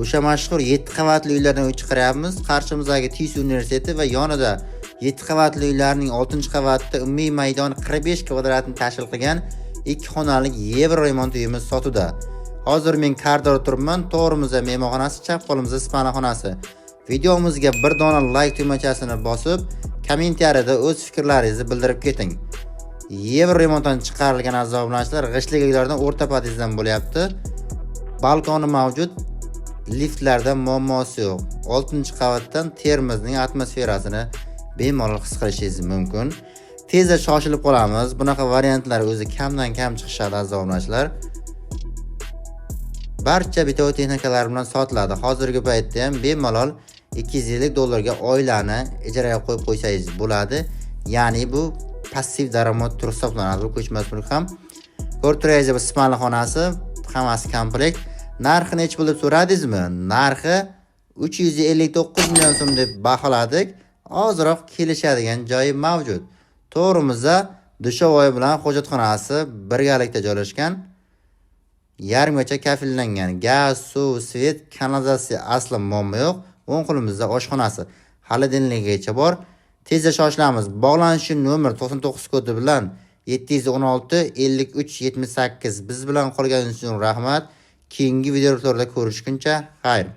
o'sha mashhur 7 qavatli uylardan uy chiqaryapmiz. Qarshimizdagi TIS universiteti va yonida 7 qavatli uylarning 6-qavatida umumiy maydoni 45 kvadratni tashkil qilgan 2 xonalik Yevro remont uyimiz sotuvda. Hozir men koridorda turibman. To'g'rimizda mehmonxonasi, chap qo'limizda ispanaxonasi. Videomizga bir dona like tugmachasini bosib, kommentariyada o'z fikrlaringizni bildirib keting. Yevro remontdan chiqarilgan azoblanishlar g'ishtli uylardan o'rta podyezddan bo'lyapti. Balkoni mavjud, liftlarda muammosi yo'q. 6-qavatdan Termizning atmosferasini bemalol his qilishingiz mumkin. Tezda shoshilib qolamiz. Bunaqa variantlar o'zi kamdan kam chiqishadi azoblanishlar. Barcha bitoy texnikalar bilan sotiladi. Hozirgi paytda ham bemalol $250 ga oilani ijaraga qo'yib qo'ysangiz bo'ladi. Ya'ni bu passiv daromad turi hisoblanadi. Bu ko'chmas mulk ham. Ko'rib turaysiz, bu ispanaxonasi, hammasi komplekt. Narxi necha bo'lib so'radingizmi? Narxi 359 million so'm deb baholadik. Ozroq kelishadigan joyi mavjud. To'g'rimizda dushovoy bilan hojatxonasi birgalikda joylashgan. Yarmigacha kafillangan. Gaz, suv, svet, kanalizatsiya asli muammo yo'q. O'ng qo'limizda oshxonasi. Hali dinligicha bor. Tezda shoshilamiz. Bog'lanish nomer 99 kodi bilan 716 53 78. Biz bilan qolganingiz uchun rahmat. Keyingi videolarda ko'rishguncha xayr.